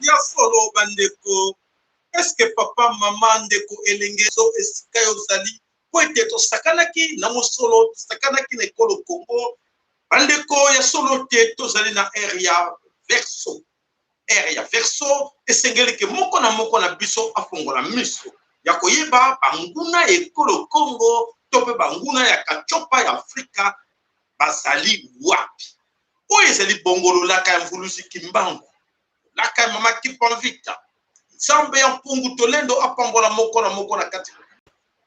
Ya solo bandeko. Est-ce que papa, maman, ndeko, elenge, so, esika yozali, po ete to sakanaki, na mosolo, sakanaki na ekolo Congo, bandeko, ya solo te, tozali na area verso. Area verso, esengeli ke moko na biso afongola miso. Ya koyeba, banguna ekolo Congo, tope banguna ya kachopa ya Afrika, bazali wapi. Oyo ezali bongolo laka ya mvulusi kimbangu. Laka ya mama kipanvita. Nzambe ya mpungu tolendo apambola moko na kati.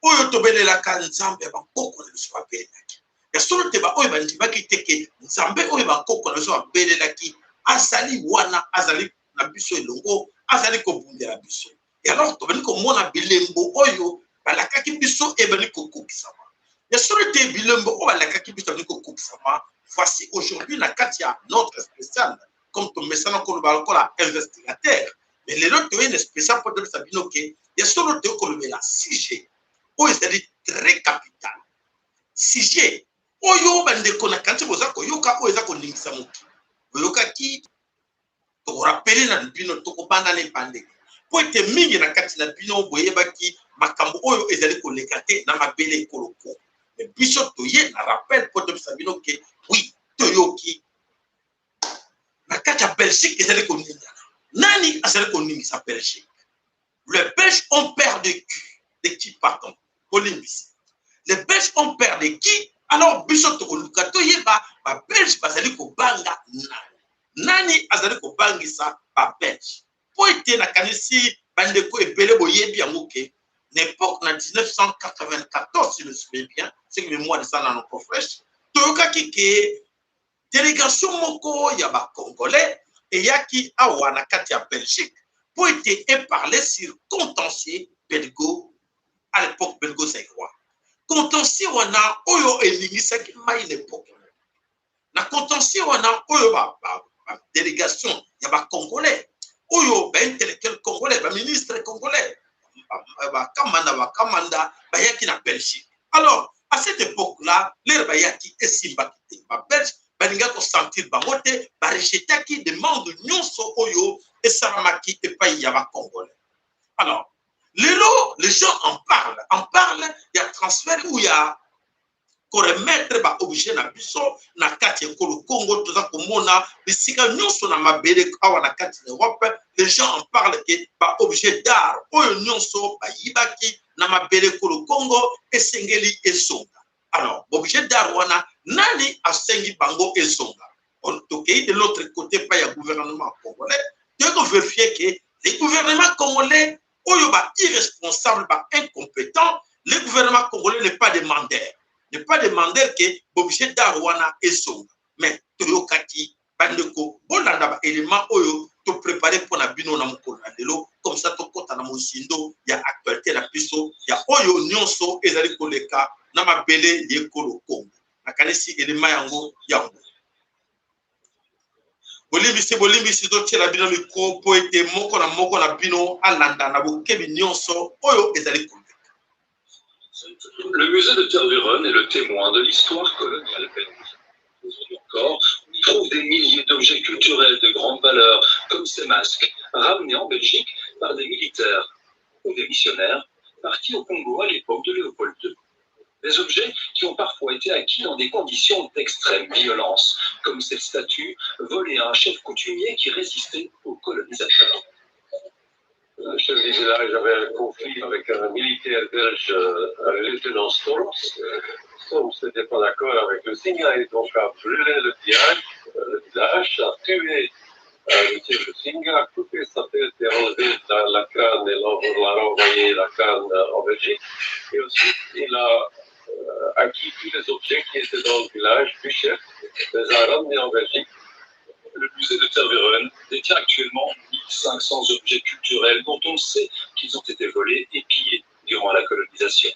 Oyo tobelelaka nzambe ya bakoko na biso babelelaki. Ya solo te ba oyo bandimaki teke nzambe oyo bakoko na biso babelelaki azali wana azali na biso elongo azali kobundela biso. Et alors tobeli komona bilembo oyo balakaki biso ebeli kokokisama. Ya solo te bilembo oyo balakaki biso ebeli kokokisama. Voici aujourd'hui la kati ya notre spécial comme ton message ko la investigateur. Mais les autres est spécial pour dire Sabino que il y a solo te ko la 6G. Oyo c'est très capital. 6G. Oyo bande ko na kanti boza ko yoka oyo za ko ningisa muki. Yoka ki to rappeler na bino to ko banda le bande. Po ete mingi na kati na bino boyeba ki makambo oyo ezali ko lekate na mabele koloko. Mais biso to ye na rappel pour dire Sabino que oui, to yoki na kati ya Belgique ezali ko ninga. Nani azali ko ningisa Belgique. Les Belges ont peur de qui pardon. Les Belges ont peur de qui? Alors biso to luka to yeba ba Belge bazali ko banga nani azali ko bangisa ba Belge. Po ete na kanisi bande ko ebele boyebi yango ke l'époque na 1994 si je me souviens bien, c'est que mémoire de ça dans nos fraîche. Toyoka ki ke délégation moko ya ba Congolais et yaki awa na kati ya Belgique pour été parlé sur contentieux belgo à l'époque belgo-zaïrois. Contentieux wana oyo elingisaki mai l'époque. Na contentieux wana oyo ba délégation ya ba Congolais, oyo ba intellectuel congolais, ba ministre congolais, ba kamanda ba yaki na Belgique. Alors, à cette époque-là, les ba yaki esimbaki ba Belge balinga ko sentir bangote ba rejetaki demande nyonso oyo esalamaki epai ya ba Congolais. Alors, les gens en parlent, il y a transfert où il y a qu'on remettre ba obligé na biso na kati ya Congo toza komona bisika nyonso na mabele awa na kati ya Europe, les gens en parlent que ba obligé d'art oyo nyonso ba yibaki na mabele Congo esengeli ezonga. Alors, obligé d'art wana nani asengi bango ezonga. On tokei de l'autre côté pas ya gouvernement congolais, de vérifier que les gouvernements congolais oyo ba irresponsable, ba incompétent, le gouvernement congolais n'est pas demandeur. N'est pas demandeur que obligé d'Arwana et son. Mais Toyokati, Bandeko, Bolanda ba élément oyo to préparer pour la bino na mukolo lelo comme ça to kota na mosindo ya actualité na piso ya oyo nyonso ezali koleka na mabele yekolo Congo. Na kanisi élément yango yango. Bolimbisi to tshela bino mikro po ete moko na bino alanda na bokebi nyonso oyo ezali koleka. Le musée de Tervuren est le témoin de l'histoire coloniale belge. Aujourd'hui encore, on y trouve des milliers d'objets culturels de grande valeur, comme ces masques, ramenés en Belgique par des militaires ou des missionnaires partis au Congo à l'époque de Léopold II. Des objets qui ont parfois été acquis dans des conditions d'extrême violence, comme cette statue volée à un chef coutumier qui résistait aux colonisateurs. Le chef du village avait un conflit avec un militaire belge, un lieutenant Storms. Storms n'était pas d'accord avec le Singa et donc a brûlé le village, a tué le Singa, a coupé sa tête et enlevé la crâne et l'a renvoyé la crâne en Belgique. Et ensuite, il a acquis tous les objets qui étaient dans le village du chef, les a ramenés en Belgique. Le musée de Tervuren détient actuellement 1500 objets culturels dont on sait qu'ils ont été volés et pillés durant la colonisation.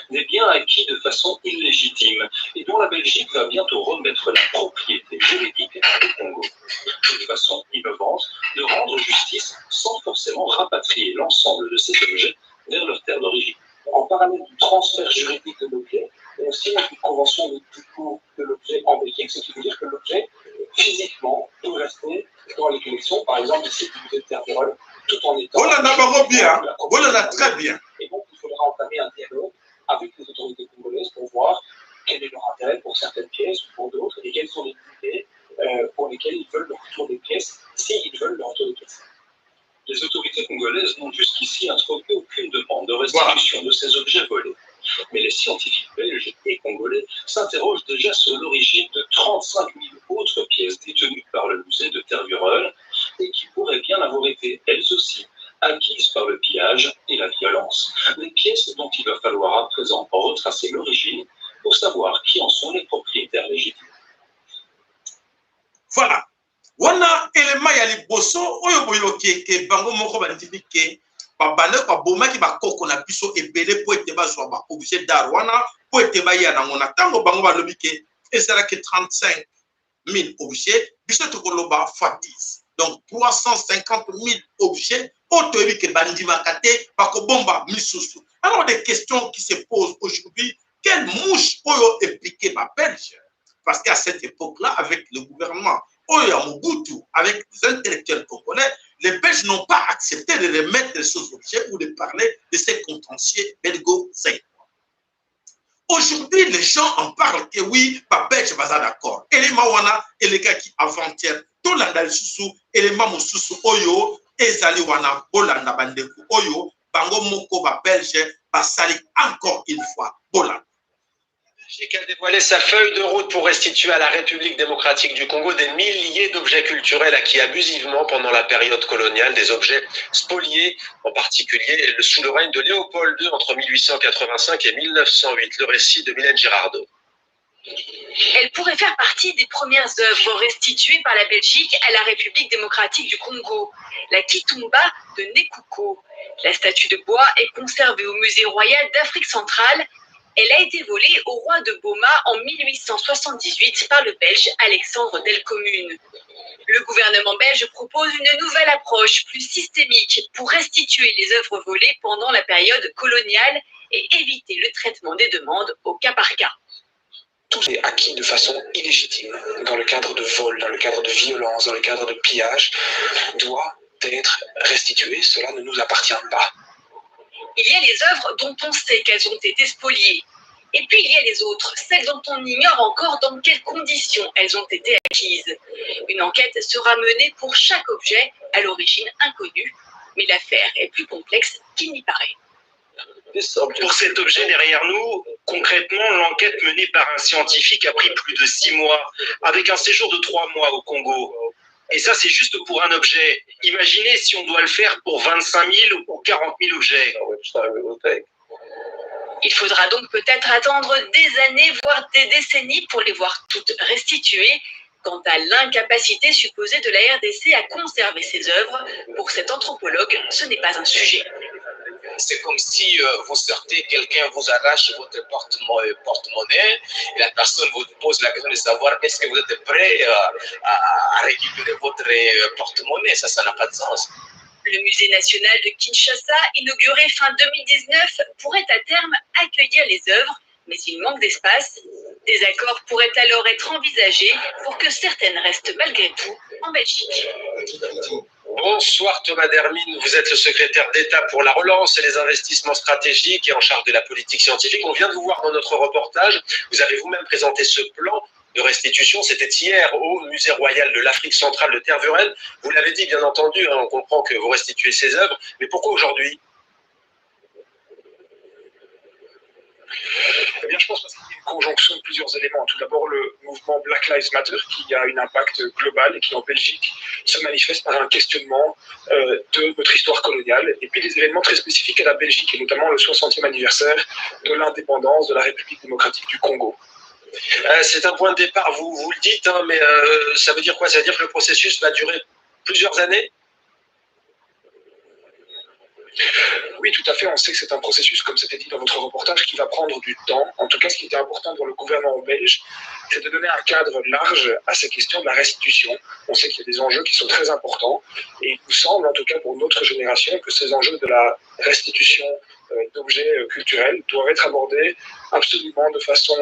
Des biens acquis de façon illégitime et dont la Belgique va bientôt remettre la propriété juridique au Congo. De façon innovante, de rendre justice sans forcément rapatrier l'ensemble de ces objets vers leur terre d'origine. En parallèle du transfert juridique de l'objet, on signe une convention de dépôt de l'objet en Belgique, ce qui veut dire que l'objet, physiquement, peut rester protection, par exemple, des sécurités de Terre-Vérole, tout en étant... Voilà, bien. Voilà, très bien. Et donc, il faudra entamer un dialogue avec les autorités congolaises pour voir quel est leur intérêt pour certaines pièces ou pour d'autres, et quelles sont les idées pour lesquelles ils veulent le retour des pièces, s'ils veulent le retour des pièces. Les autorités congolaises n'ont jusqu'ici introduit aucune demande de restitution de ces objets volés. Mais les scientifiques belges et congolais s'interrogent déjà sur l'origine de 35 000 autres pièces détenues par le musée de Tervuren et qui pourraient bien avoir été, elles aussi, acquises par le pillage et la violence. Des pièces dont il va falloir à présent retracer l'origine pour savoir qui en sont les propriétaires légitimes. Voilà. Wana élément ya liboso oyo boyoki ke bango moko bandimi ke babane kwa bomaki bakoko na biso ebele po ete bazwa ba objet d'art wana po ete baya nango na tango bango balobi ke ezalaki 35 000 objets biso tokoloba fois 10 donc 350 000 objets oyo toyebi ke bandimaka te bakobomba misusu. Alors des questions qui se posent aujourd'hui, quelle mouche oyo impliqué ba Belge? Parce qu'à cette époque-là, avec le gouvernement Oya Mobutu, avec les intellectuels congolais, les Belges n'ont pas accepté de remettre ces objets ou de parler de ces contentieux belgo-zénois. Aujourd'hui, les gens en parlent que oui, pas Belge, pas d'accord. Et les Mawana, et les gars qui avant-hier, tout l'andal sous et les mamou sous Oyo, et Zali Wana, Bolanda Bandeku, Oyo, Bango Moko, ba Belge, ba Sali encore une fois, Bolanda. Qui a dévoilé sa feuille de route pour restituer à la République démocratique du Congo des milliers d'objets culturels acquis abusivement pendant la période coloniale, des objets spoliés, en particulier sous le règne de Léopold II entre 1885 et 1908. Le récit de Mylène Girardot. Elle pourrait faire partie des premières œuvres restituées par la Belgique à la République démocratique du Congo, la Kitumba de Nekouko. La statue de bois est conservée au Musée royal d'Afrique centrale. Elle a été volée au roi de Boma en 1878 par le Belge Alexandre Delcommune. Le gouvernement belge propose une nouvelle approche plus systémique pour restituer les œuvres volées pendant la période coloniale et éviter le traitement des demandes au cas par cas. Tout est acquis de façon illégitime, dans le cadre de vol, dans le cadre de violence, dans le cadre de pillage, doit être restitué. Cela ne nous appartient pas. Il y a les œuvres dont on sait qu'elles ont été spoliées. Et puis il y a les autres, celles dont on ignore encore dans quelles conditions elles ont été acquises. Une enquête sera menée pour chaque objet à l'origine inconnue, mais l'affaire est plus complexe qu'il n'y paraît. Pour cet objet derrière nous, concrètement, l'enquête menée par un scientifique a pris plus de 6 mois, avec un séjour de 3 mois au Congo. Et ça, c'est juste pour un objet. Imaginez si on doit le faire pour 25 000 ou 40 000 objets. Il faudra donc peut-être attendre des années, voire des décennies pour les voir toutes restituées. Quant à l'incapacité supposée de la RDC à conserver ses œuvres, pour cet anthropologue, ce n'est pas un sujet. C'est comme si vous sortez, quelqu'un vous arrache votre porte-monnaie et la personne vous pose la question de savoir est-ce que vous êtes prêt à récupérer votre porte-monnaie. Ça n'a pas de sens. Le musée national de Kinshasa, inauguré fin 2019, pourrait à terme accueillir les œuvres, mais il manque d'espace. Des accords pourraient alors être envisagés pour que certaines restent malgré tout en Belgique. Bonsoir Thomas Dermine, vous êtes le secrétaire d'État pour la relance et les investissements stratégiques et en charge de la politique scientifique. On vient de vous voir dans notre reportage, vous avez vous-même présenté ce plan de restitution, c'était hier au Musée royal de l'Afrique centrale de Tervuren. Vous l'avez dit bien entendu, on comprend que vous restituez ces œuvres, mais pourquoi aujourd'hui ? Eh bien, je pense qu'il y a une conjonction de plusieurs éléments. Tout d'abord, le mouvement Black Lives Matter, qui a un impact global et qui, en Belgique, se manifeste par un questionnement de notre histoire coloniale. Et puis, des événements très spécifiques à la Belgique, et notamment le 60e anniversaire de l'indépendance de la République démocratique du Congo. C'est un point de départ, vous le dites, hein, mais ça veut dire quoi? Ça veut dire que le processus va durer plusieurs années? Oui, tout à fait. On sait que c'est un processus, comme c'était dit dans votre reportage, qui va prendre du temps. En tout cas, ce qui était important pour le gouvernement belge, c'est de donner un cadre large à ces questions de la restitution. On sait qu'il y a des enjeux qui sont très importants et il nous semble, en tout cas pour notre génération, que ces enjeux de la restitution d'objets culturels doivent être abordés absolument de façon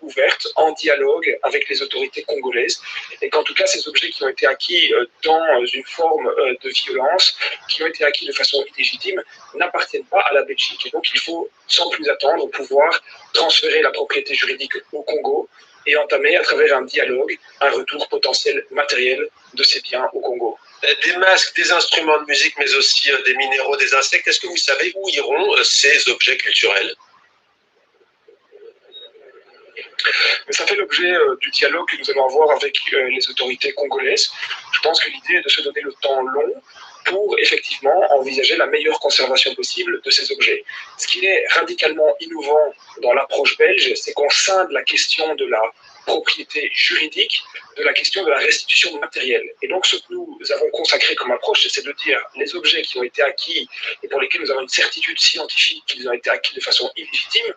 ouverte, en dialogue avec les autorités congolaises, et qu'en tout cas ces objets qui ont été acquis dans une forme de violence, qui ont été acquis de façon illégitime, n'appartiennent pas à la Belgique. Et donc il faut sans plus attendre pouvoir transférer la propriété juridique au Congo et entamer à travers un dialogue un retour potentiel matériel de ces biens au Congo. Des masques, des instruments de musique, mais aussi des minéraux, des insectes. Est-ce que vous savez où iront ces objets culturels? Mais ça fait l'objet du dialogue que nous allons avoir avec les autorités congolaises. Je pense que l'idée est de se donner le temps long pour effectivement envisager la meilleure conservation possible de ces objets. Ce qui est radicalement innovant dans l'approche belge, c'est qu'on scinde la question de la propriété juridique de la question de la restitution matérielle. Et donc ce que nous avons consacré comme approche, c'est de dire les objets qui ont été acquis et pour lesquels nous avons une certitude scientifique qu'ils ont été acquis de façon illégitime,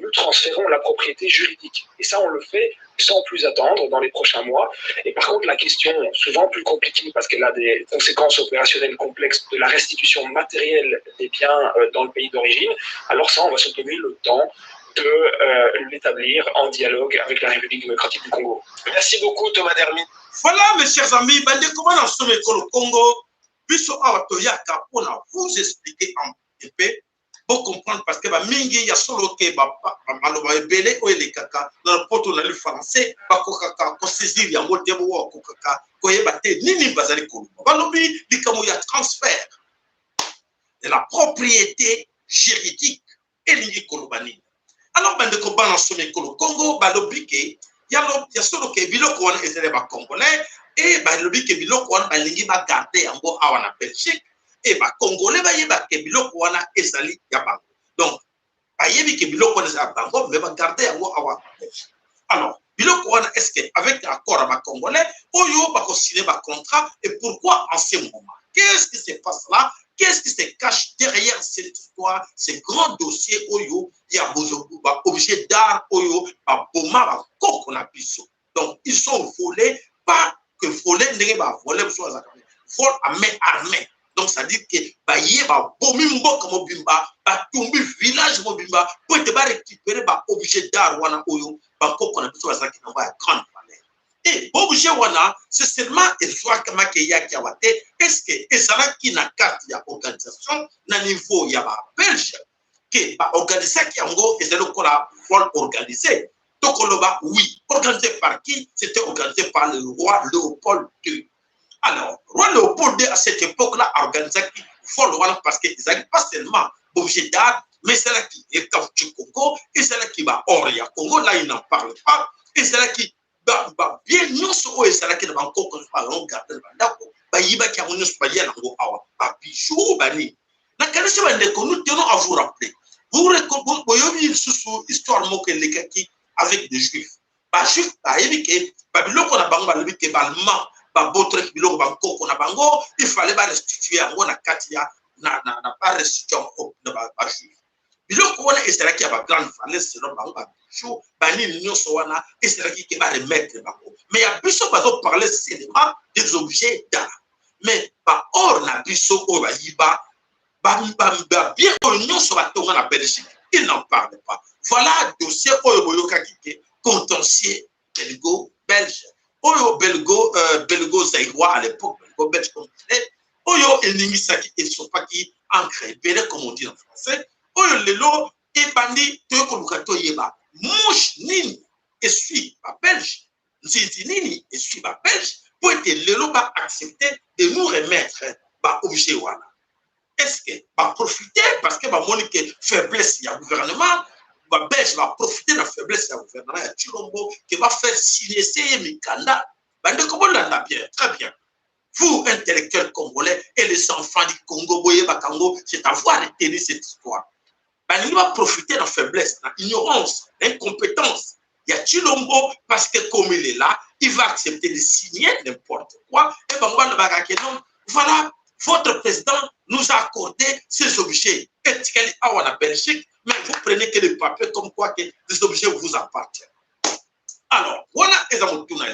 nous transférons la propriété juridique. Et ça, on le fait sans plus attendre dans les prochains mois. Et par contre, la question, souvent plus compliquée parce qu'elle a des conséquences opérationnelles complexes de la restitution matérielle des biens dans le pays d'origine, alors ça, on va se donner le temps de l'établir en dialogue avec la République démocratique du Congo. Merci beaucoup, Thomas Dermine. Voilà, mes chers amis, comment on sommes au Congo, puisque on a vous expliquer en épée pour comprendre parce que mingi ya solo ke maloba ebele o ele kaka dans le poto na le français ba kokaka ko saisir ya modebo wa kokaka ko yeba te nini bazali ko balobi likamo ya transfert de la propriété juridique et lingi kolobani. Alors bande ko balance me ko Congo balobi ke ya solo ke biloko wana ezele ba congolais et balobi ke biloko wana balingi ba garder yango awa na Belgique. Et bah congolais ba yeba ke biloko wana ezali ya bango. Donc ba yebi ke biloko wana ezali bango mais ba garder yango awa. Alors biloko wana est-ce que avec l'accord à ba congolais oyo ba ko signer ba contrat et pourquoi en ce moment? Qu'est-ce qui se passe là? Qu'est-ce qui se cache derrière cette histoire, ces grands dossiers oyo il y a ba objet d'art oyo ba boma ba koko na biso. Donc ils sont volés pas que voler ndenge ba voler so za vol à main armée. Donc, ça dit que Baye va bomimbo comme bimba, va tomber village mobimba, pour te récupérer ba objet d'art wana oyo, ba koko na biso bazaki na ba grande valeur. Et objet wana, c'est seulement histoire kama ke ya ki awate, est-ce que ezala ki na carte ya organisation na niveau ya ba Belge que ba organiser ki yango ezalo kola vol organisé. Donc on va oui, organisé par qui? C'était organisé par le roi Léopold II. Alors, roi Léopold II, à cette époque-là, a organisé qui vole parce qu'ils n'avaient pas seulement objet d'art, mais c'est là qui est du Congo, et c'est là qui va hors ya Congo, là il n'en parle pas, et c'est là qui va bien nous sur et c'est là qui va encore garder le bandako, il va qui a nous soyez là à bijoux, bani. La qualité de nous tenons à vous rappeler. Vous voyez une histoire moquée les qui avec des juifs. Pas juifs, pas éviqué, pas biloko na bango, pas éviqué, pas allemand. Il fallait pas restituer à mon akatia n'a pas restitué à juif. Biloko wana est là qui a pas grande valeur selon bango chou bani l'union soana et c'est là qui va remettre bango. Mais il y a biso bazo parler seulement des objets d'art. Mais pas or na biso o ba yiba bien l'union soit tonga na Belgique. Il n'en parle pas. Voilà dossier oyo boyoka kike contentieux belgo-belge. Oyo belgo zaïrois à l'époque, belgo belge comme oyo eningisaki et sopaki ancré belé comme on dit en français. Oyo lelo et bandi to kolukato yeba mouche nini et suit ba belge. Nzinzi nini et suit ba belge pour que lelo ba accepter de nous remettre ba objet wana. Est-ce que ba profiter parce que ba monique faiblesse ya gouvernement ba belge va profiter de la faiblesse du gouvernement ya Chilombo qui va faire signer ces Mikanda. Bande comme on l'a bien, très bien. Vous, intellectuels congolais et les enfants du Congo, Boye Bakango, c'est à voir retenir cette histoire. Bande va profiter de la faiblesse, de l'ignorance, de l'incompétence. Il y a Chilombo parce que comme il est là, il va accepter de signer n'importe quoi. Et ben voilà, votre président nous a accordé ces objets. étiquette en Belgique, mais vous prenez que des papiers comme quoi que des objets vous appartiennent. Alors, voilà, ils ont tout dans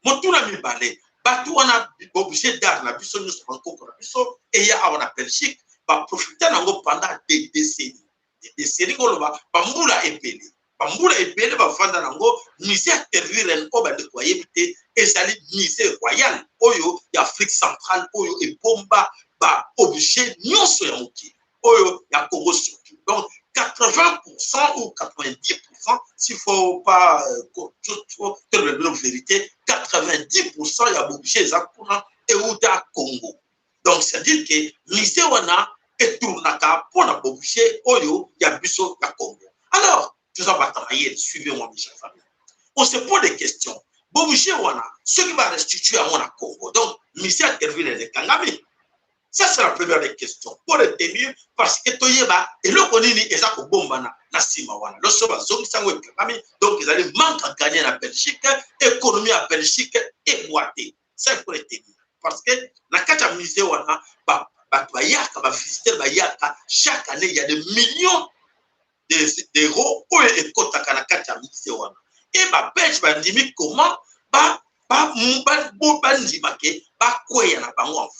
Motuna mi balé, batu wana obligé d'art na biso nous franco na biso et ya en Belgique, ba profiter nango pendant des décennies. Des décennies ko ba mbula epele. Ba mbula epele ba fanda nango musée tervire o ba de koyebite ezali musée royal oyo ya Afrique centrale oyo e bomba ba obligé nyonso ya moki oyo ya Congo surtout. Donc 80% ou 90%, s'il ne faut pas dire la vérité, 90% il y a obligé et ou da Congo. Donc, c'est-à-dire que Misé wana et tournaka pour la obligé oyo ya biso ya Congo. Alors, tout ça va travailler, suivez-moi, mes chers amis. On se pose des questions. Obligé wana, ce qui va restituer à mon Congo. Donc, Misé a terminé les Kangami. Ça, c'est la première des questions. Pour retenir, parce que Toyeba, et le Konini, et ça, Bombana, Nasimawana, le Soba, Zongisango, donc ils allaient manquer à gagner la Belgique, économie à Belgique, et boiter. Ça, il faut retenir. Parce que, la Kata Miséwana, chaque année, il y a des millions d'euros, où est Kotaka, la Kata Miséwana. Et ma Belge, dit, comment, en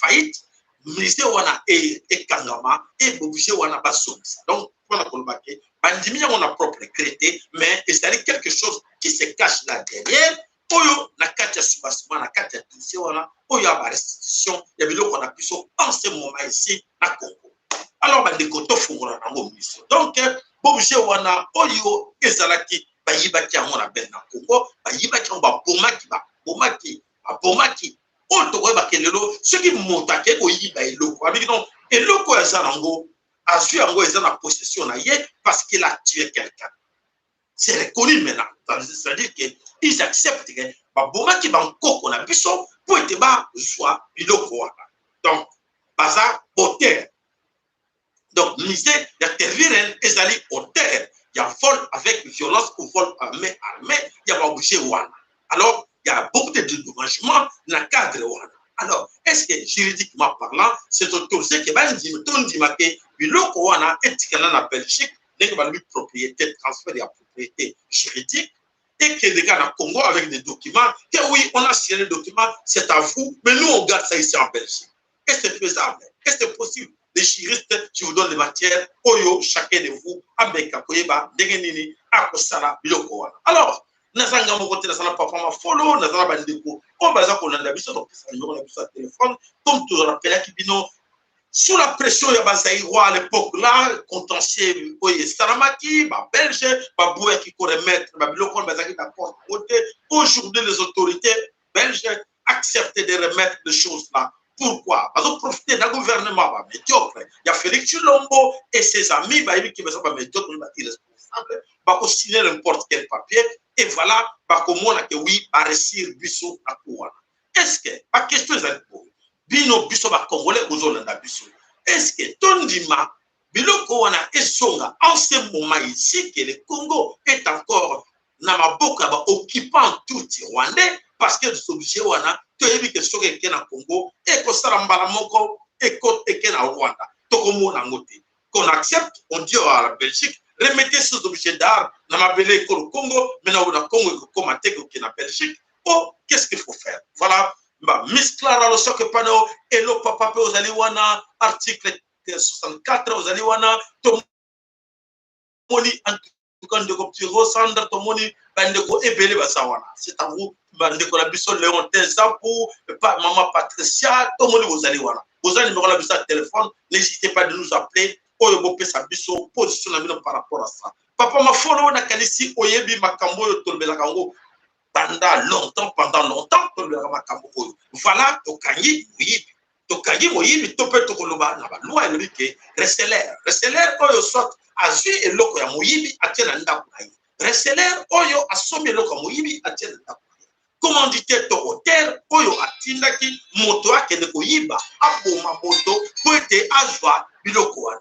faillite, Misé wana et Kangama et Bobusé wana basomisa. Donc, voilà qu'on va dire, bandimi on a propre créé, mais c'est quelque chose qui se cache là derrière. Oyo na katia subasuma na katia dossier wana, oyo a restitution, il y a bilo qu'on a pu en ce moment ici na Congo. Alors bandeko to fungura na ngo mission. Donc, Bobusé wana oyo ezalaki bayibaki yango na ben na Congo, bayibaki on ba bomaki ce qui monte à quelque chose est loko. Et loko est zanango, a vu en en possession parce qu'il a tué quelqu'un. C'est reconnu maintenant. C'est-à-dire qu'ils acceptent que Boma qui va encore a biso pour être bas soit loko. Donc, baza auteur. Donc, misé, il y a terminé, ils allaient auteur. Il y a vol avec violence ou vol armé, il y a obligé wana. Alors, il y a beaucoup de dédommagements dans le cadre. Alors, est-ce que juridiquement parlant, c'est autorisé que le est Belgique, une propriété, transfert de la propriété juridique, et que les gars au Congo avec des documents, que oui, on a signé les documents, c'est à vous, mais nous, on garde ça ici en Belgique. Est-ce que c'est faisable? Est-ce que c'est possible? Les juristes, je vous donne les matières, oyo, chacun de vous, avec Kakoyeba, Degenini, Akosara, Biloko. Alors, nazanga mokote nazana papa ma follow nazana bandeko on baza ko landa biso donc ça numéro na biso téléphone comme toujours rappelé ki bino sous la pression ya bazaïrois à l'époque là contentieux oye Saramaki ba belge ba boué qui ko remettre ba biloko bazaki d'accord côté aujourd'hui les autorités belges acceptent de remettre les choses là. Pourquoi? Parce qu'on profite d'un gouvernement médiocre. Il y a Félix Chilombo et ses amis qui ne sont pas médiocres, mais irresponsables. Ils signer n'importe quel papier. Et voilà, comment on a que oui, à réussir Bissot à Kouana. Est-ce que, la question est pour Bino Bissot va Congolais aux Hollandais Bissot. Est-ce que Tondima, Bilo Kouana et Songa, en ce moment ici, que le Congo est encore Namaboka occupant tout Rwandais, parce que les objets wana, tu as vu que ce qui est en Congo, et que ça moko et que en Rwanda. Tokomo nangote. Qu'on accepte, on dit à la Belgique, remettez ces objets d'art, dans ma belle au Congo, mais dans le Congo, comme à Teko qui est en Belgique. Oh, qu'est-ce qu'il faut faire? Voilà. Miss Clara, le socle panneau, et le papa aux Aliwana, article 64 aux Aliwana, Tomoni, Bandeko Piro Sandra Tomoni Bandeko Ebele Basawana. C'est à vous, Bandeko la Bisson Léontin Zapou, Maman Patricia, Tomoni vous allez voilà. Vous allez numéro la Bisson téléphone, n'hésitez pas de nous appeler. Oyobope sa Bisson, position par rapport à ça. Papa ma follow na kanisi Oyebi Makambo Tolbela Kango. Pendant longtemps, Tolbela Makambo. Voilà, Tokanyi, oui. Tokanyi, oui, Topé Tokoloba, Naba, loi et Resteler. Resteler, Oyo soit. Azui et loko ya moyibi atiena ndakunayi. Reseller oyo asombi loko ya moyibi atiena ndakunayi. Commanditaire to hotel oyo atindaki moto akende koyiba aboma moto po ete azwa biloko wana.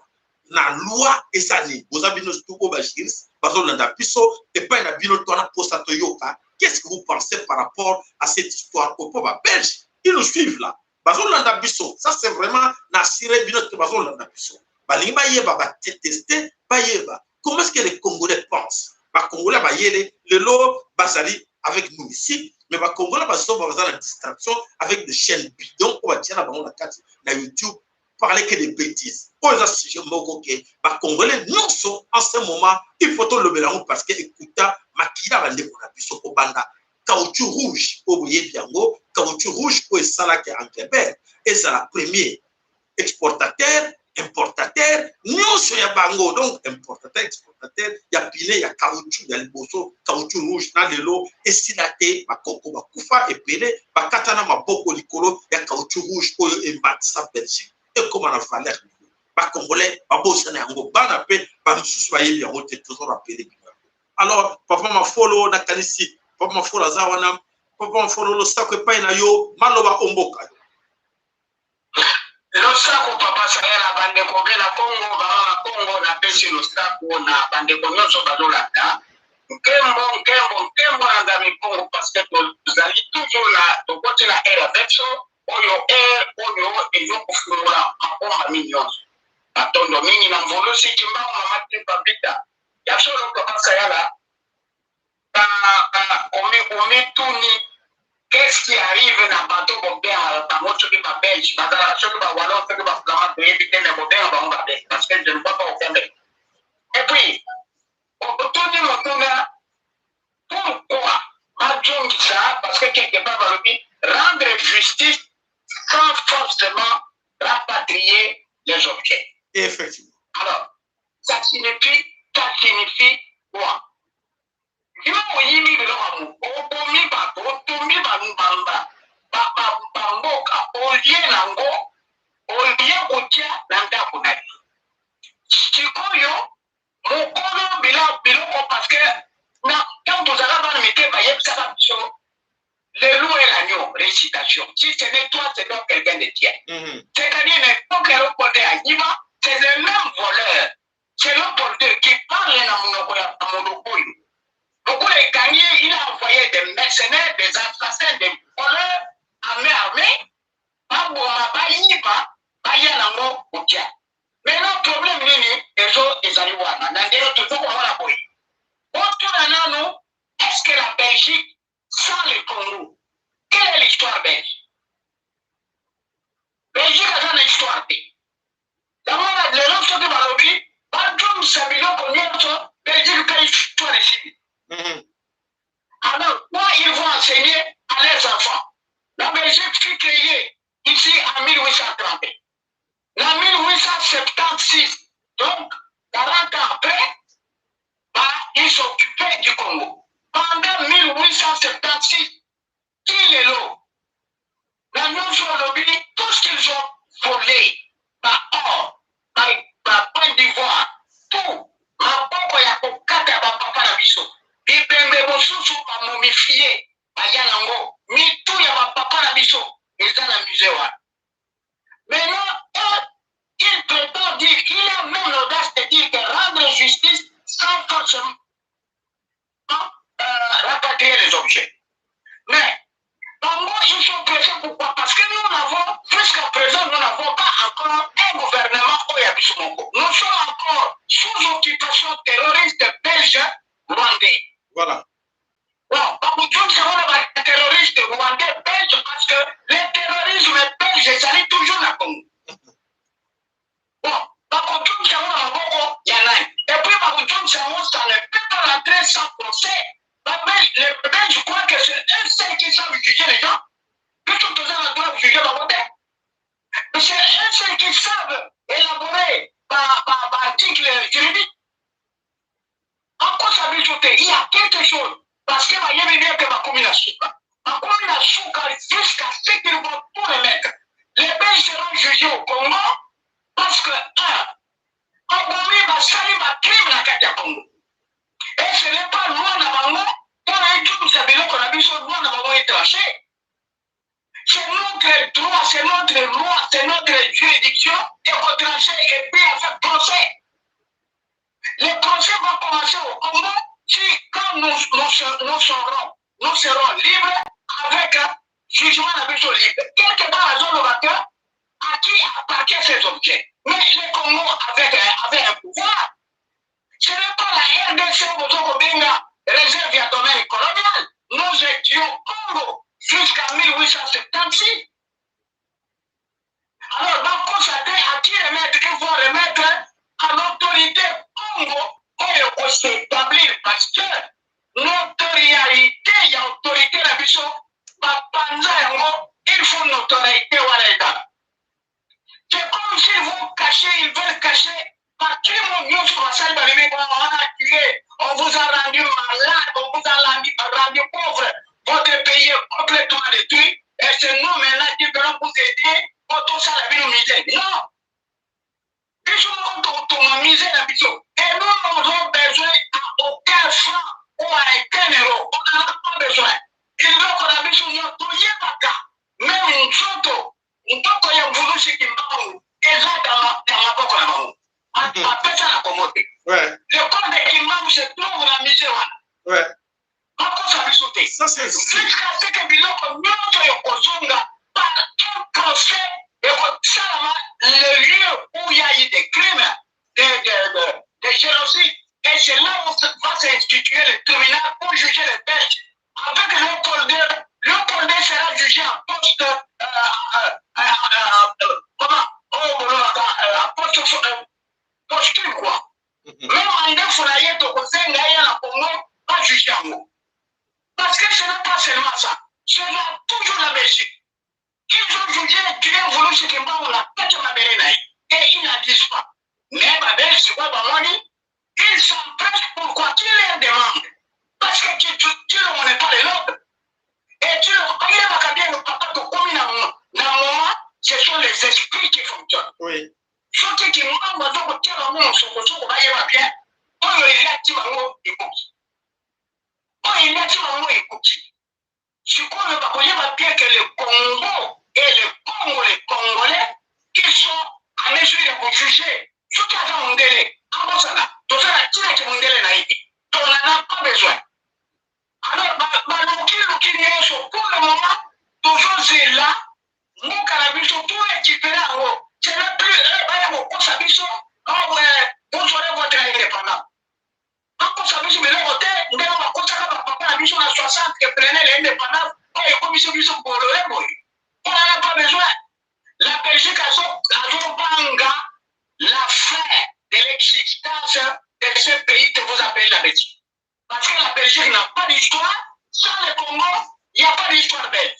Na loi ezali boza bino stuko bajiris bazolanda biso et pas na bino to na posa to yoka. Qu'est-ce que vous pensez par rapport à cette histoire au peuple belge? Ils nous suivent là. Bazolanda biso, ça c'est vraiment na sire bino to bazolanda biso. balingi bayeba batester bayeba comment est-ce que les Congolais pensent. Les Congolais bayele lelo bazali avec nous ici, mais les Congolais bazali la distraction avec des chaînes bidons ou batia na bango na YouTube parler que des bêtises. Pour les sujet moko ke ba Congolais non sont en ce moment il faut tout le mélanger parce que écouta makila bande ko na biso ko banda caoutchouc rouge au boye biango caoutchouc rouge pour ça qui en Québec et c'est la première exportateur importateur non sur ya bango donc importateur exportateur ya pile ya caoutchouc ya liboso caoutchouc rouge na lelo et silate bakoko bakufa et pele bakatana maboko likolo ya caoutchouc rouge oyo embatisa Belgique et comment la valeur ba Congolais ba bosana yango bana pe ba msusu ba yebi yango te toujours rappeler. Alors papa ma follow na kanisi papa ma follow zawana papa ma follow lo sakwe pa na yo maloba omboka lo sako papa sayela bande ko gela Congo ba Congo na pesi lo sako na bande ko nyonso balolaka nkembo na mi Congo parce que nous allons toujours là to côté la era vexo oyo ezo kufungula mapomba minyonso atondo mingi na mvolo sikimba mama temba bita ya solo papa sayela qu'est-ce qui arrive dans le bateau belge, parce que je ne peux pas offrir. Et puis, on peut tout dire pourquoi ça, parce que quelque part, rendre justice sans forcément rapatrier les objets. Effectivement. Alors, ça signifie quoi? Yo yimi bilomu obomi ba otomi ba mbamba ba mboka olie nango olie kotia na ndako na yo sikoyo mokolo biloko parce que na quand vous allez dans le métier ba yebisa ba biso le loup et l'agneau récitation si ce n'est toi c'est donc quelqu'un de tien c'est-à-dire n'importe quel côté à Yima c'est le même voleur c'est le porteur qui parle dans mon monopole. Donc, les gagnés, il a envoyé des mercenaires, des assassins, des voleurs armés. Mais le problème, est-ce que la Belgique sans le Congo? Quelle est l'histoire belge? Belgique a une histoire. D'abord, les gens sont de Belgique a une histoire ici. Alors, moi, ils vont enseigner à leurs enfants. La Belgique fut créée ici en 1830. En 1876, donc 40 ans après, ils s'occupaient du Congo. Pendant 1876, il est là. La Nouvelle-Lobby, tout ce qu'ils ont volé, par or, par point d'ivoire, tout, ma papa ya kokata ba papa na biso. Bibembe mosusu ba momifié, ba yanango, mitu ya ba papa na biso, eza na musée wa. Maintenant, il prétend dire qu'il a même l'audace de dire que rendre justice sans forcément rapatrier les objets. Mais, ils sont pressés pourquoi? Parce que nous n'avons, jusqu'à présent, nous n'avons pas encore un gouvernement Oyabisumoko. Nous sommes encore sous occupation terroriste belge rwandais. Voilà. Bon, nous sommes des terroristes rwandais belges parce que le terrorisme belge, ça allait toujours à Congo. Bon, nous sommes il y en a. Et puis, nous sommes ça ne peut pas rentrer sans procès. Les Belges, je crois que c'est un seul qui savent juger les gens. Que tout le monde doit juger la beauté. Mais c'est un seul qui savent élaborer par article juridique. En quoi ça veut dire? Il y a quelque chose. Parce que il y a bien que ma commune a souka. Ma commune a souka jusqu'à ce qu'ils vont tout les mettre. Les Belges seront jugés au Congo parce que, en commune, ma salle, ma crime, la carte Congo. Et ce n'est pas loin d'avant pour un jour, nous savons qu'on a vu ce droit d'avant étranger. C'est notre droit, c'est notre loi, c'est notre juridiction et retrancher et puis à faire procès. Les procès vont commencer au Congo si, quand nous serons libres avec un jugement d'abus libre. Quelque part, à zone vainqueur, À qui appartiennent ces objets? Mais le Congo avait un pouvoir. Ce n'est pas la RDC Bozokobenga réserve à domaine colonial. Nous étions Congo jusqu'en 1876. Alors, dans constater à qui remettre, il faut remettre à l'autorité Congo pour s'établir parce que notoriété, il y a autorité la mission, il faut notoriété Walaïda. C'est comme s'ils vont cacher, ils veulent cacher. Par qui on vous a rendu malade, on vous a rendu pauvre, votre pays est complètement détruit, et c'est nous maintenant qui venons vous aider pour tout ça la vie nous misère. Non! Ils sont misère la vision. Et nous n'avons besoin à aucun franc ou à aucun euro. On n'en a pas besoin. Il doit qu'on a besoin de nous. Même nous autres, nous avons voulu ce qui m'a et là, dans la boque, on a après ça, la commodité. Ouais. Le corps des imams se trouve dans la misère. Ouais. Pourquoi ça veut sauter? Ça, c'est jusqu'à ce que Biloko montre le Kozonga par un procès et le lieu où il y a eu des crimes, des génocides. Et c'est là où va s'instituer le tribunal pour juger les Belges. Avec Léopold II sera jugé en poste. Comment? Posthume quoi. Même mandat foyer de Kosenga et la Congo, pas juger en mots. Parce que ce n'est pas seulement ça. C'est toujours la Belgique. Ils ont jugé, tu as voulu ce qui m'a on a pas de ma bénénaï. Et ils n'en disent pas. Mais ma belle, c'est quoi, ils s'empressent pourquoi tu leur demandes. Parce que tu ne connais pas les l'autre. Et tu le connais pas bien le papa de commune dans le moment, ce sont les esprits qui fonctionnent. Oui. Ceux qui m'ont dit que tu as mon son va y bien. On il a dit écoute. On il a dit écoute. Ce qu'on ne va pas bien que le Congo et les Congolais qui sont en mesure de juger. Ce qui a mon délai. Avant ça, tout ça, tu as mon délai naïf. On n'en a pas besoin. Alors, pour le moment, toujours c'est là, mon cannabis, tout récupéré en haut. C'est même plus, vous aurez votre indépendance. Quand ça veut dire que l'autre, nous avons papa, nous sommes à 60 qui prenaient l'indépendance, et comme ils sont pour le on n'en a pas besoin. La Belgique a la fin de l'existence de ce pays que vous appelez la Belgique. Parce que la Belgique n'a pas d'histoire, sans le Congo, il n'y a pas d'histoire belge.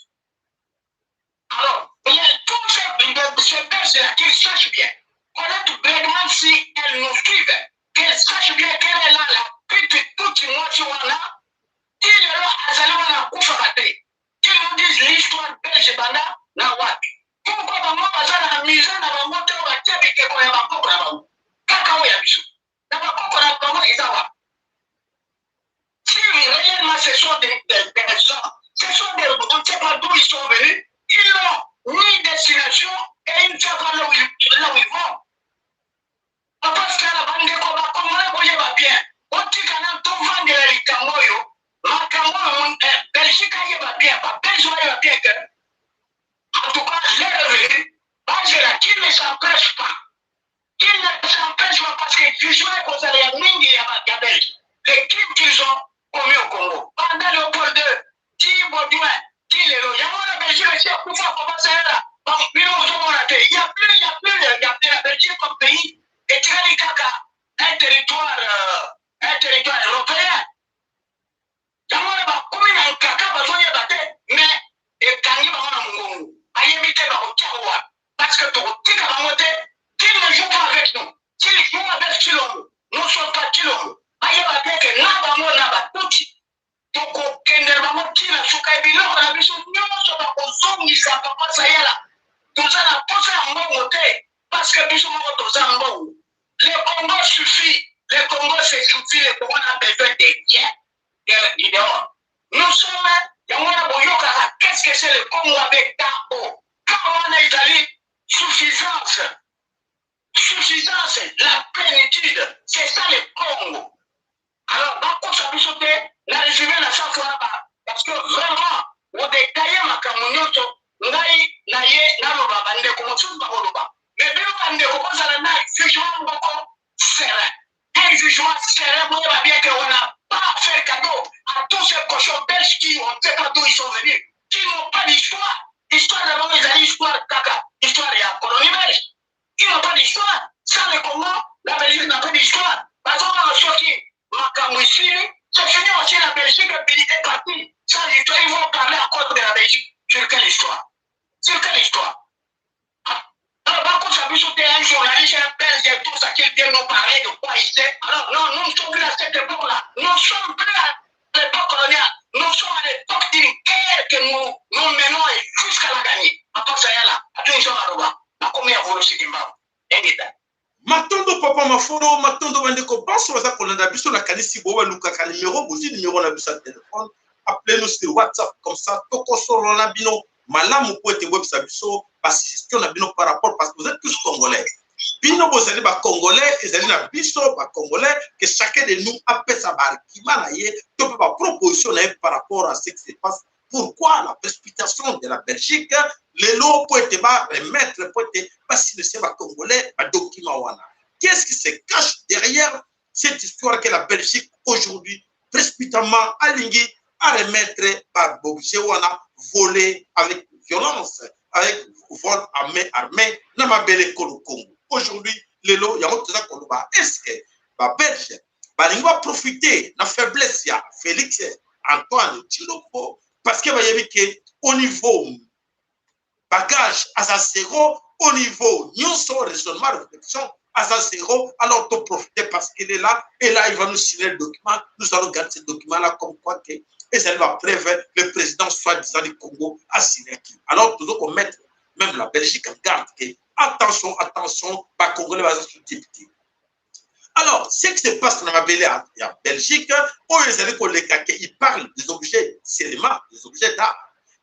Alors, tous ces Belges-là, qu'ils sachent bien, connaître vraiment si elles nous suivent, qu'elles sachent bien qu'elle est là, la petite toute moitié on a, qu'ils nous disent l'histoire belge, banda, na wapi. Pourquoi maman va s'amuser dans la montée au bâtiment et qu'on a pas pour la Kakao ya biso. Dans la cour, on a comment ils ont. Si réellement ce sont des gens, ce sont des on ne sait pas d'où ils sont venus, ils n'ont ni destination et ils ne savent pas là où ils vont. Parce que la bande de combat, comme on va bien, on dit qu'on a tout vendu les Camoyo, ma Camoyo, Belgique va bien, Belgique va bien. En tout cas, leur revenu, parce que là, qui ne s'empêche pas. Qui ne s'empêche pas parce que jugement est considéré à Mingi et à Belgique. Les crimes qu'ils ont commis au Congo. Pendant Léopold II, qui Baudouin, qui les loge. Il y a la Belgique aussi, à coup de commencer là. Il y a plus la Belgique comme pays. Et tu as dit caca, un territoire européen. Il y a combien de caca besoin de battre, mais et quand il va en Mongo, parce que pour dire à la moitié, qu'ils ne jouent pas avec nous. S'ils jouent avec Chilombo, nous ne sommes pas Chilombo. Aïe, va bien que Nabamo Naba, tout. Donc, aucun élément qui n'a pas été là, on a vu son nom, on va consommer, il ne s'est pas passé là. Tout ça n'a pas ça en bon côté, parce que nous sommes tout ça en bon. Le Congo suffit, le Congo c'est suffit, le Congo a besoin des biens, des dehors. Nous sommes, qu'est-ce que c'est le Congo avec Tao? Quand on est allé, suffisance, la plénitude, c'est ça le Congo. Alors, par ça vous sautez, la résumé la chaque fois là-bas, parce que vraiment, on détaille ma camougnoto, ngai na ye naloba bandeko mosusu bakoloba mais bino bandeko bozala na jugement moko serein un jugement serein boyeba bien qu'on n'a pas fait cadeau à tous ces cochons belges qui on ne sait pas d'où ils sont venus qui n'ont pas d'histoire histoire d'abord ils allaient histoire caca histoire et à colonie belge qui n'ont pas d'histoire sans le Congo la Belgique n'a pas d'histoire parce qu'on a sorti makambo ici c'est fini aussi la Belgique est partie sans histoire ils vont parler à cause de la Belgique sur quelle histoire alors, par contre, ça peut sauter un journaliste, un belge, tout ça qui vient nous parler de quoi il sait. Alors, non, nous ne sommes plus à cette époque-là. Nous ne sommes plus à l'époque coloniale. Nous sommes à l'époque d'une guerre que nous menons jusqu'à la gagner. À part ça, là, à tout le monde à l'oba. À combien vous le savez, matondo papa maforo matondo bandeko baso baza kolanda biso na kanisi boba lukaka numéro bozi numéro na biso ya téléphone appelez-nous sur WhatsApp comme ça toko solo na bino malamu po ete websa biso basistion na bino par rapport parce que vous êtes tous congolais bino bozali ba congolais ezali na biso ba congolais que chacun de nous apesa ba argument na ye to ba proposition na par rapport à ce qui se passe. Pourquoi la précipitation de la Belgique, les lots pour être remettre, pour être passer de ces Congolais à document wana. Qu'est-ce qui se cache derrière cette histoire que la Belgique aujourd'hui précipitamment aligné à remettre par Bobché wana volé avec violence, avec vol à main armée, dans ma belle Congo. Aujourd'hui, les lots, il y a autre chose qu'on va. Est-ce que la Belge va profiter de la faiblesse de Félix Antoine Tshilombo? Parce que vous voyez qu'au niveau bagage à zéro, au niveau nyonso raisonnement réflexion à zéro, alors on profiter parce qu'il est là et là il va nous signer le document. Nous allons garder ce document là comme quoi que et ça va prévenir le président soi-disant du Congo à signer. Alors toujours qu'on mette même la Belgique en garde que attention, pas Congolais va se député. Alors, ce qui se passe dans la Belgique, ils parlent des objets cinéma, des objets d'art.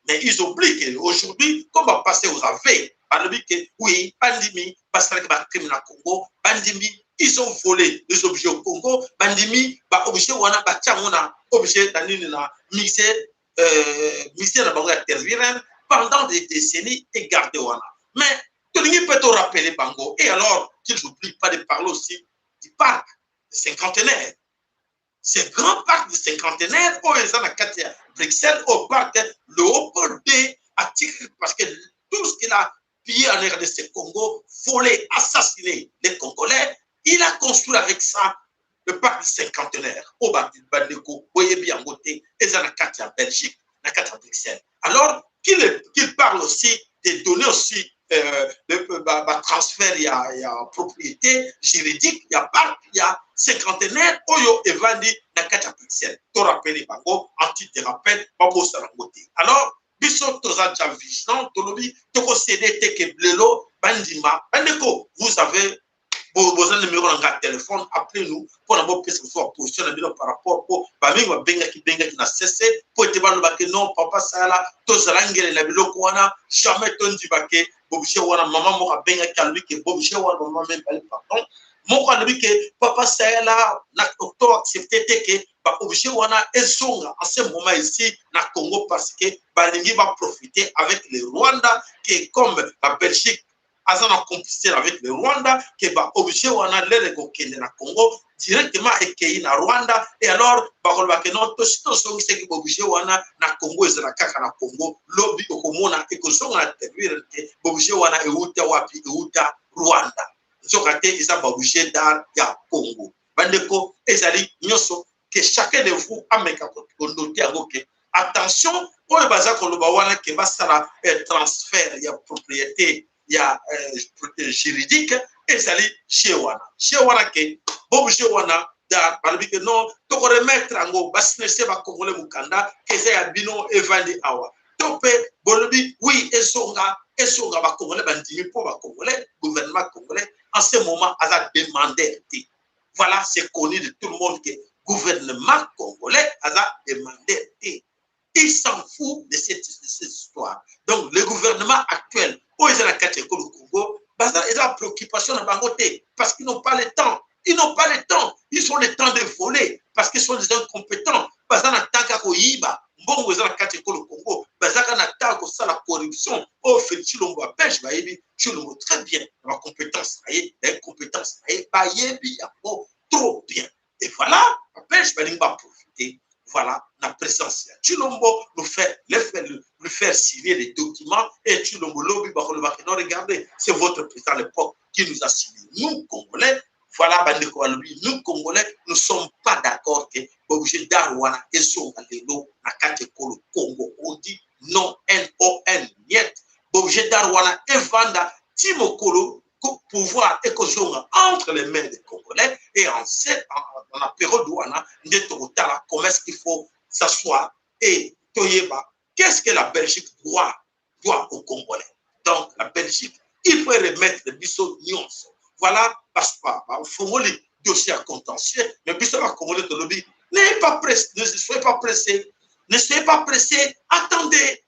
Mais ils oublient qu'aujourd'hui, comme on va passer aux affaires, oui, Bandimi, parce que le Congo, Bandimi, ils ont volé les objets au Congo, Bandimi, objet wana objet dans mixé la banque terre pendant des décennies et garder wana. Mais tout le monde peut te rappeler Bango. Et alors, qu'ils n'oublient pas de parler aussi du parc cinquantenaire. Ce grand parc de cinquantenaire, où ils ont à Bruxelles, au parc Léopold D, parce que tout ce qu'il a pillé en RDC Congo, volé, assassiné les Congolais, il a construit avec ça le parc cinquantenaire. Au bas du Bandeko, voyez bien côté, ils ont à Belgique, à Bruxelles. Alors, qu'il parle aussi des données aussi. Transfert, il y a propriété juridique, il y a parc, il y a cinquantenaire, Oyo et Vandi, na Kacha Pixel. Tu rappelles, Bango, anti-thérapète, Babo Sarangote. Alors, Bissot, Toza Javichon, Tolobi, Toko CD, Teke Blelo, Bandima, Bandeko, vous avez besoin de numéro dans votre téléphone, appelez-nous pour avoir plus de position par rapport au Bamingo Benga qui n'a cessé, pour être que non, papa, ça là, Tozalangel, la Biloko, jamais ton dibake. Bobché wana maman mo abenga kalbi ke Bobché wana maman même pas pardon mo ko albi ke papa Sayala na octobre accepté que ba Bobché wana ezonga en ce moment ici na Congo parce que balingi va profiter avec le Rwanda qui est comme la Belgique azana complicité avec le Rwanda que ba Bobché wana le kokende na Congo directement ekei na Rwanda et alors ba ko ba ke non to songi se ke Bobché wana na Congo ezala kaka na Congo lobby okomona ekozonga na terre ke Bobché wana euta wapi euta Rwanda nzokate eza Bobché dar ya Congo bandeko ezali nyoso que chacun de vous ameka ko noter yango ke attention oyo baza ko loba wana ke basala transfert ya propriété ya juridique ezali chez wana ke Bobché wana da balbi que non to ko remettre ngo basinese ba Congolais mukanda ke za ya bino evandi awa topé bolobi oui esonga ba Congolais bandimi pour ba Congolais gouvernement congolais en ce moment a demandé voilà c'est connu de tout le monde que gouvernement congolais a demandé il s'en fout de cette histoire. Donc le gouvernement actuel où ils ont la catégorie du Congo ils ont la préoccupation de Bangoté parce qu'ils n'ont pas le temps. Ils n'ont pas le temps. Ils ont le temps de voler parce qu'ils sont des incompétents. baza na taka koyiba mbongo eza na kati ekolo Congo bazaka na taka kosala corruption o fait Tshilombo apêche bayebi Tshilombo très bien na compétence na compétence bayebi yango trop bien et voilà apêche balingi profiter voilà la présence de Tshilombo lui faire signer les documents et Tshilombo lobi bakolobaki non regardez c'est votre président à l'époque qui nous a signé nous Congolais. Voilà, nous, Congolais, nous ne sommes pas d'accord que l'objet d'Arwana et son Galelo na Katekolo Congo. On dit non, N-O-N, niet. L'objet d'Arwana et Vanda, Timokolo, pouvoir et entre les mains des Congolais et dans la période où on a comment est-ce qu'il faut s'asseoir et Toyeba, qu'est-ce que la Belgique doit aux Congolais? Donc, la Belgique, il faut remettre le bisou nuance. Voilà, parce que il faut les dossiers à contentieux, mais puis ça va commander de lobby. Ne soyez pas pressés, ne soyez pas pressés, attendez.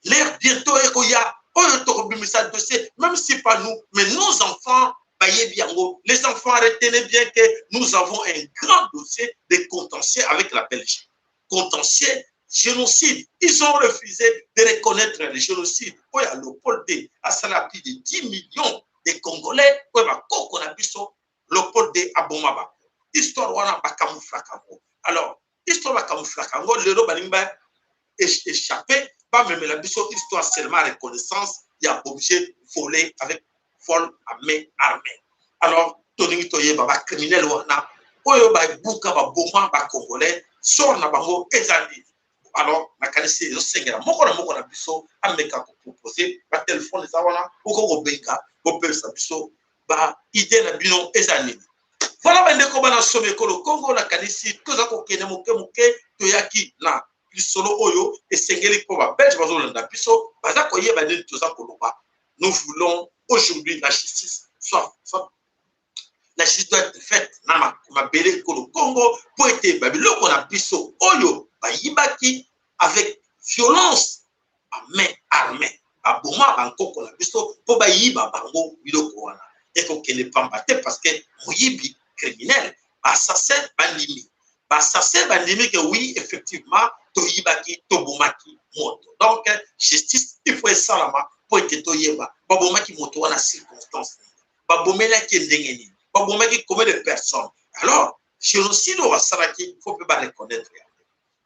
L'air bientôt est qu'il y a un dossier, même si pas nous, mais nos enfants, les enfants, retenez bien que nous avons un grand dossier de contentieux avec la Belgique. Contentieux, génocide. Ils ont refusé de reconnaître le génocide. Il y a le Pôle D, à ça plus de 10 millions des Congolais, le pôle de Abomaba. Histoire wana ba camouflage. Alors, histoire ba camouflage. Le balimba échappé, pas même la biso histoire seulement reconnaissance, il y a obligé volé avec vol à main armée. Alors, Tony Toye baba criminel wana, oyo ba buka ba boma ba Congolais, sort na bango ezali. Alors, na kanisi yo sengera moko na biso ameka ko proposer ba téléphone za wana oko benga. Ba idée na bino ezanini voilà bandeko bana somme ekolo Congo na kanisi toza kokende moke toyaki na lisolo oyo esengeli ko ba belge bazolanda biso baza koyeba nini toza koloba. Nous voulons aujourd'hui la justice la justice doit être faite na mabele ekolo Congo pour être babiloko na biso oyo bayibaki avec violence à main armée. Aboma bankoko na biso po bayiba bango biloko wana eko kele pamba te parce que moyibi criminel assassin bandimi que oui effectivement toyibaki tobomaki moto donc justice il faut esalama po ete toyeba babomaki moto wana circonstance babomelaki ndenge nini babomaki combien de personnes alors génocide wasalaki faut pas reconnaître.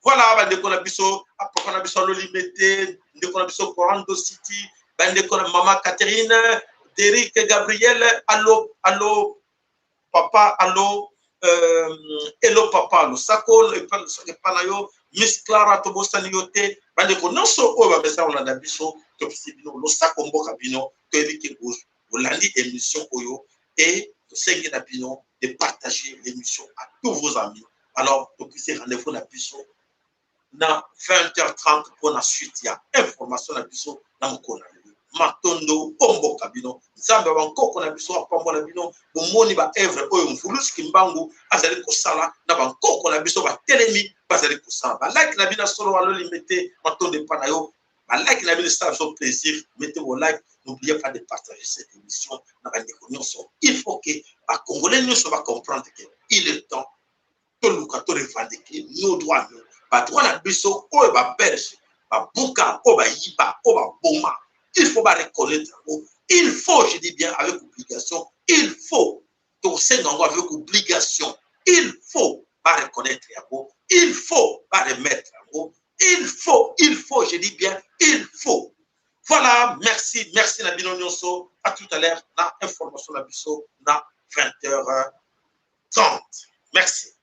Voilà, bandeko na biso, apoko na biso lolimete, ndeko na biso Corando City, bandeko na Mama Catherine, Derrick Gabriel, allo papa, allo hello papa, allo sako, epanayo, Miss Clara Tobosani yote, bandeko nonso oyo bapesa olanda biso, topisi bino, lo sako mboka bino, toyebiki olandi émission oyo, et tosengi na bino de partager l'émission à tous vos amis. Alors, topisi rendez-vous na biso, na 20h30 pour la suite, il y a information na biso na mokona matondo ombo kabino nzambe bankoko na biso apambo na bino bomoni ba evre oyo mfulusi kimbangu azali kosala na bankoko na biso ba telemi bazali kosala ba like na bina solo walo limete matondo pana yo ba like na bina ça fait plaisir mettez vos likes n'oubliez pas de partager cette émission na bandeko nyonso il faut que ba congolais nyonso ba comprendre que il est temps to luka to revendiquer nos droits. Patrouille biso o ba belge ba buka o ba yiba o ba boma il faut pas reconnaître il faut je dis bien avec obligation il faut to sengango avec obligation il faut pas reconnaître yabo il faut pas remettre yabo il faut je dis bien il faut. Voilà, merci na bino nyonso à tout à l'heure na information na biso na 20h30. Merci.